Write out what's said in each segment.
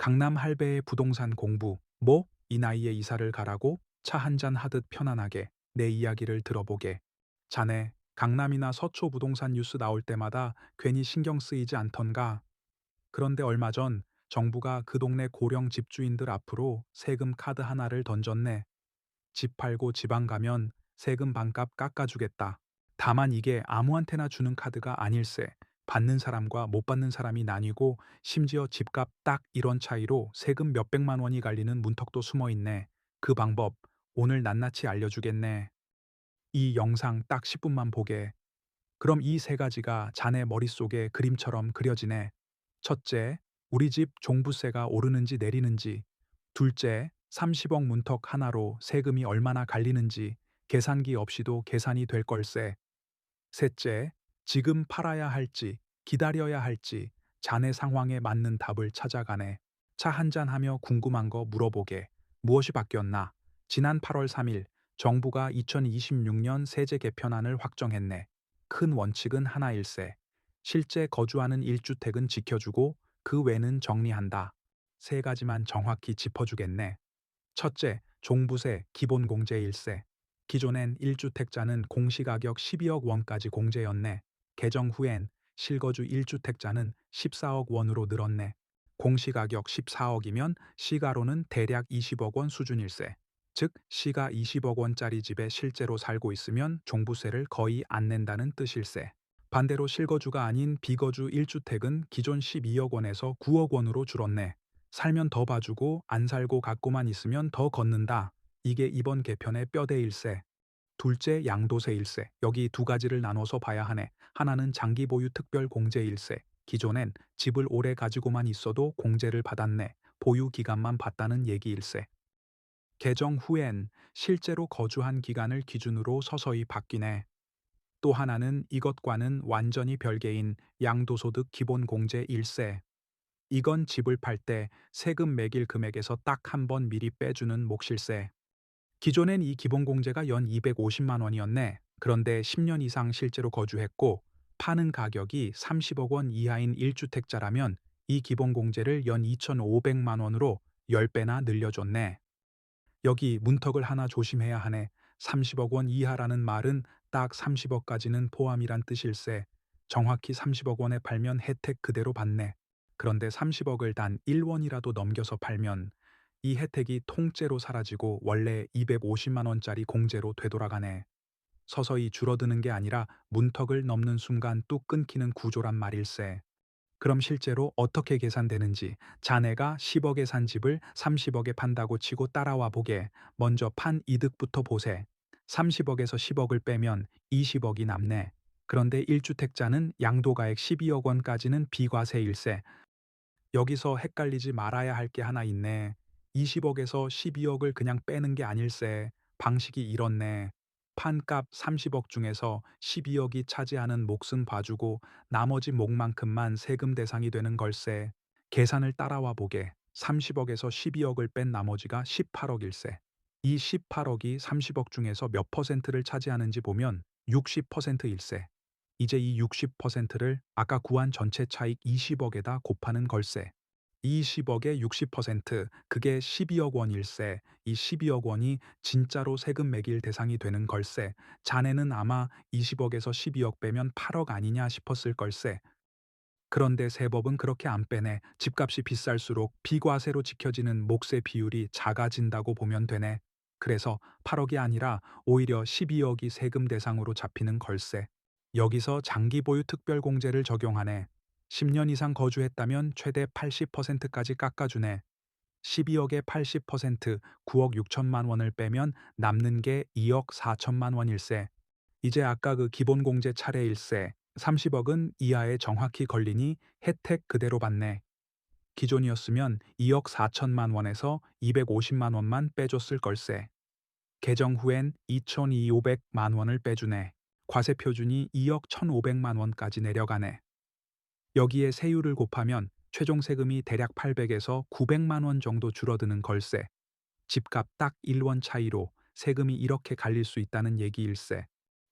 강남 할배의 부동산 공부, 뭐? 이 나이에 이사를 가라고? 차 한잔 하듯 편안하게 내 이야기를 들어보게. 자네, 강남이나 서초 부동산 뉴스 나올 때마다 괜히 신경 쓰이지 않던가? 그런데 얼마 전 정부가 그 동네 고령 집주인들 앞으로 세금 카드 하나를 던졌네. 집 팔고 지방 가면 세금 반값 깎아주겠다. 다만 이게 아무한테나 주는 카드가 아닐세. 받는 사람과 못 받는 사람이 나뉘고 심지어 집값 딱 이런 차이로 세금 몇백만 원이 갈리는 문턱도 숨어 있네. 그 방법 오늘 낱낱이 알려주겠네. 이 영상 딱 10분만 보게. 그럼 이 세 가지가 자네 머릿속에 그림처럼 그려지네. 첫째, 우리 집 종부세가 오르는지 내리는지. 둘째, 30억 문턱 하나로 세금이 얼마나 갈리는지 계산기 없이도 계산이 될 걸세. 셋째, 지금 팔아야 할지 기다려야 할지 자네 상황에 맞는 답을 찾아가네. 차 한잔하며 궁금한 거 물어보게. 무엇이 바뀌었나? 지난 8월 3일 정부가 2026년 세제 개편안을 확정했네. 큰 원칙은 하나일세. 실제 거주하는 1주택은 지켜주고 그 외는 정리한다. 세 가지만 정확히 짚어주겠네. 첫째, 종부세 기본공제일세. 기존엔 1주택자는 공시가격 12억 원까지 공제였네. 개정 후엔 실거주 1주택자는 14억 원으로 늘었네. 공시가격 14억이면 시가로는 대략 20억 원 수준일세. 즉, 시가 20억 원짜리 집에 실제로 살고 있으면 종부세를 거의 안 낸다는 뜻일세. 반대로 실거주가 아닌 비거주 1주택은 기존 12억 원에서 9억 원으로 줄었네. 살면 더 봐주고 안 살고 갖고만 있으면 더 걷는다. 이게 이번 개편의 뼈대일세. 둘째, 양도세일세. 여기 두 가지를 나눠서 봐야 하네. 하나는 장기 보유 특별 공제일세. 기존엔 집을 오래 가지고만 있어도 공제를 받았네. 보유 기간만 봤다는 얘기일세. 개정 후엔 실제로 거주한 기간을 기준으로 서서히 바뀌네. 또 하나는 이것과는 완전히 별개인 양도소득 기본공제 일세. 이건 집을 팔 때 세금 매길 금액에서 딱 한 번 미리 빼주는 몫일세. 기존엔 이 기본공제가 연 250만 원이었네. 그런데 10년 이상 실제로 거주했고 파는 가격이 30억 원 이하인 1주택자라면 이 기본공제를 연 2,500만 원으로 10배나 늘려줬네. 여기 문턱을 하나 조심해야 하네. 30억 원 이하라는 말은 딱 30억까지는 포함이란 뜻일세. 정확히 30억 원에 팔면 혜택 그대로 받네. 그런데 30억을 단 1원이라도 넘겨서 팔면 이 혜택이 통째로 사라지고 원래 250만 원짜리 공제로 되돌아가네. 서서히 줄어드는 게 아니라 문턱을 넘는 순간 뚝 끊기는 구조란 말일세. 그럼 실제로 어떻게 계산되는지 자네가 10억에 산 집을 30억에 판다고 치고 따라와 보게. 먼저 판 이득부터 보세. 30억에서 10억을 빼면 20억이 남네. 그런데 1주택자는 양도가액 12억 원까지는 비과세일세. 여기서 헷갈리지 말아야 할 게 하나 있네. 20억에서 12억을 그냥 빼는 게 아닐세. 방식이 이렇네. 판값 30억 중에서 12억이 차지하는 몫은 봐주고 나머지 몫만큼만 세금 대상이 되는 걸세. 계산을 따라와 보게. 30억에서 12억을 뺀 나머지가 18억일세. 이 18억이 30억 중에서 몇 퍼센트를 차지하는지 보면 60%일세. 이제 이 60%를 아까 구한 전체 차익 20억에다 곱하는 걸세. 20억의 60%, 그게 12억 원일세. 이 12억 원이 진짜로 세금 매길 대상이 되는 걸세. 자네는 아마 20억에서 12억 빼면 8억 아니냐 싶었을 걸세. 그런데 세법은 그렇게 안 빼네. 집값이 비쌀수록 비과세로 지켜지는 몫의 비율이 작아진다고 보면 되네. 그래서 8억이 아니라 오히려 12억이 세금 대상으로 잡히는 걸세. 여기서 장기 보유 특별공제를 적용하네. 10년 이상 거주했다면 최대 80%까지 깎아주네. 12억의 80%, 9억 6천만 원을 빼면 남는 게 2억 4천만 원일세. 이제 아까 그 기본공제 차례일세. 30억은 이하에 정확히 걸리니 혜택 그대로 받네. 기존이었으면 2억 4천만 원에서 250만 원만 빼줬을 걸세. 개정 후엔 2,200만 원을 빼주네. 과세 표준이 2억 1,500만 원까지 내려가네. 여기에 세율을 곱하면 최종 세금이 대략 800에서 900만 원 정도 줄어드는 걸세. 집값 딱 1원 차이로 세금이 이렇게 갈릴 수 있다는 얘기일세.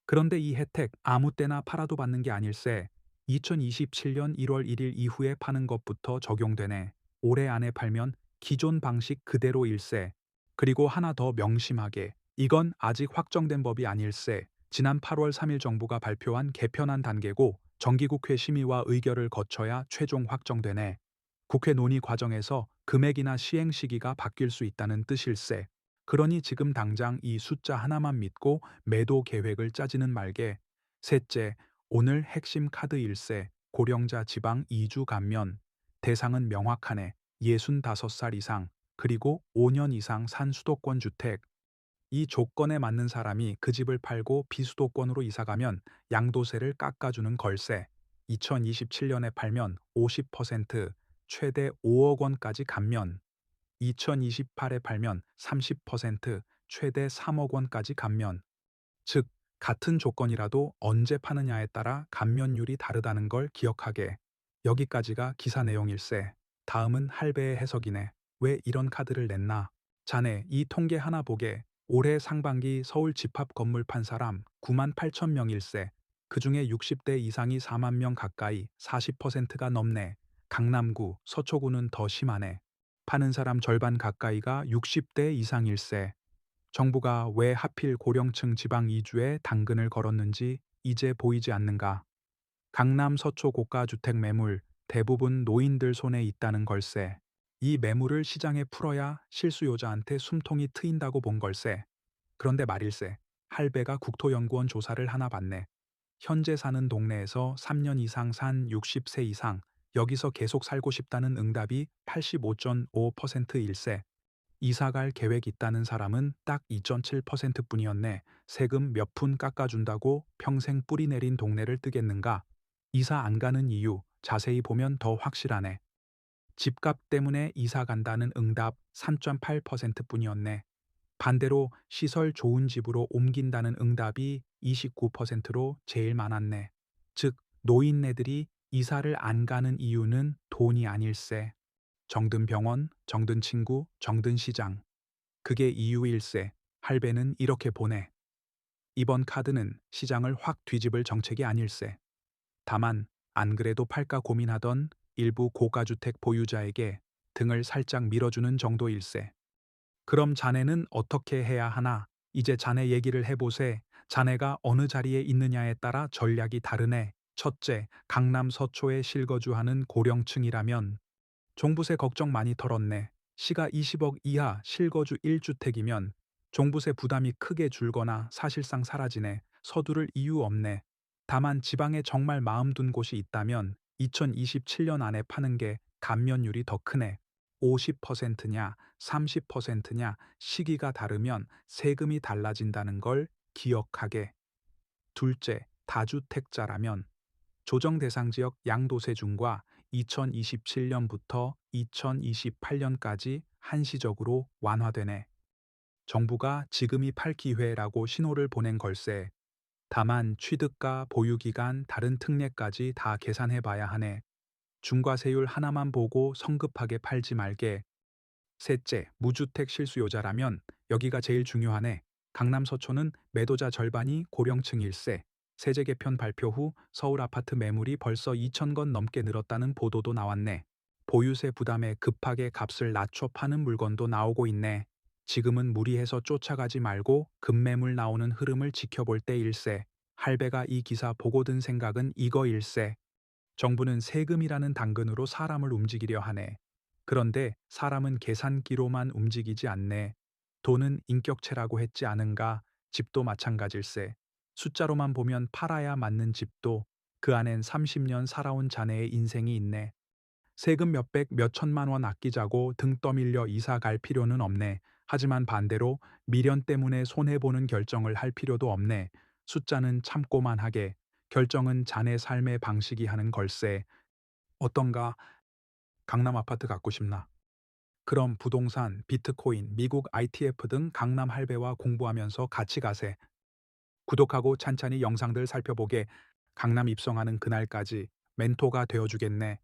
그런데 이 혜택 아무 때나 팔아도 받는 게 아닐세. 2027년 1월 1일 이후에 파는 것부터 적용되네. 올해 안에 팔면 기존 방식 그대로 일세. 그리고 하나 더 명심하게. 이건 아직 확정된 법이 아닐세. 지난 8월 3일 정부가 발표한 개편안 단계고 정기국회 심의와 의결을 거쳐야 최종 확정되네. 국회 논의 과정에서 금액이나 시행 시기가 바뀔 수 있다는 뜻일세. 그러니 지금 당장 이 숫자 하나만 믿고 매도 계획을 짜지는 말게. 셋째, 오늘 핵심 카드 일세. 고령자 지방 2주 감면. 대상은 명확하네. 65살 이상, 그리고 5년 이상 산 수도권 주택. 이 조건에 맞는 사람이 그 집을 팔고 비수도권으로 이사가면 양도세를 깎아주는 걸세. 2027년에 팔면 50%, 최대 5억 원까지 감면. 2028에 팔면 30%, 최대 3억 원까지 감면. 즉, 같은 조건이라도 언제 파느냐에 따라 감면율이 다르다는 걸 기억하게. 여기까지가 기사 내용일세. 다음은 할배의 해석이네. 왜 이런 카드를 냈나? 자네, 이 통계 하나 보게. 올해 상반기 서울 집합 건물 판 사람 9만 8천 명일세. 그중에 60대 이상이 4만 명 가까이 40%가 넘네. 강남구, 서초구는 더 심하네. 파는 사람 절반 가까이가 60대 이상일세. 정부가 왜 하필 고령층 지방 이주에 당근을 걸었는지 이제 보이지 않는가. 강남 서초 고가 주택 매물 대부분 노인들 손에 있다는 걸세. 이 매물을 시장에 풀어야 실수요자한테 숨통이 트인다고 본 걸세. 그런데 말일세. 할배가 국토연구원 조사를 하나 봤네. 현재 사는 동네에서 3년 이상 산 60세 이상, 여기서 계속 살고 싶다는 응답이 85.5%일세. 이사갈 계획 있다는 사람은 딱 2.7%뿐이었네. 세금 몇 푼 깎아준다고 평생 뿌리 내린 동네를 뜨겠는가? 이사 안 가는 이유 자세히 보면 더 확실하네. 집값 때문에 이사 간다는 응답 3.8%뿐이었네. 반대로 시설 좋은 집으로 옮긴다는 응답이 29%로 제일 많았네. 즉, 노인네들이 이사를 안 가는 이유는 돈이 아닐세. 정든 병원, 정든 친구, 정든 시장. 그게 이유일세. 할배는 이렇게 보내. 이번 카드는 시장을 확 뒤집을 정책이 아닐세. 다만 안 그래도 팔까 고민하던 일부 고가주택 보유자에게 등을 살짝 밀어주는 정도일세. 그럼 자네는 어떻게 해야 하나? 이제 자네 얘기를 해보세. 자네가 어느 자리에 있느냐에 따라 전략이 다르네. 첫째, 강남 서초에 실거주하는 고령층이라면 종부세 걱정 많이 털었네. 시가 20억 이하 실거주 1주택이면 종부세 부담이 크게 줄거나 사실상 사라지네. 서두를 이유 없네. 다만 지방에 정말 마음 둔 곳이 있다면 2027년 안에 파는 게 감면율이 더 크네. 50%냐, 30%냐, 시기가 다르면 세금이 달라진다는 걸 기억하게. 둘째, 다주택자라면 조정 대상 지역 양도세 중과 2027년부터 2028년까지 한시적으로 완화되네. 정부가 지금이 팔 기회라고 신호를 보낸 걸세. 다만 취득가, 보유기간, 다른 특례까지 다 계산해 봐야 하네. 중과세율 하나만 보고 성급하게 팔지 말게. 셋째, 무주택 실수요자라면 여기가 제일 중요하네. 강남 서초는 매도자 절반이 고령층일세. 세제 개편 발표 후 서울 아파트 매물이 벌써 2천 건 넘게 늘었다는 보도도 나왔네. 보유세 부담에 급하게 값을 낮춰 파는 물건도 나오고 있네. 지금은 무리해서 쫓아가지 말고 급매물 나오는 흐름을 지켜볼 때일세. 할배가 이 기사 보고 든 생각은 이거일세. 정부는 세금이라는 당근으로 사람을 움직이려 하네. 그런데 사람은 계산기로만 움직이지 않네. 돈은 인격체라고 했지 않은가? 집도 마찬가질세. 숫자로만 보면 팔아야 맞는 집도 그 안엔 30년 살아온 자네의 인생이 있네. 세금 몇백, 몇천만 원 아끼자고 등 떠밀려 이사 갈 필요는 없네. 하지만 반대로 미련 때문에 손해보는 결정을 할 필요도 없네. 숫자는 참고만 하게. 결정은 자네 삶의 방식이 하는 걸세. 어떤가? 강남 아파트 갖고 싶나? 그럼 부동산, 비트코인, 미국 ITF 등 강남 할배와 공부하면서 같이 가세. 구독하고 찬찬히 영상들 살펴보게. 강남 입성하는 그날까지 멘토가 되어주겠네.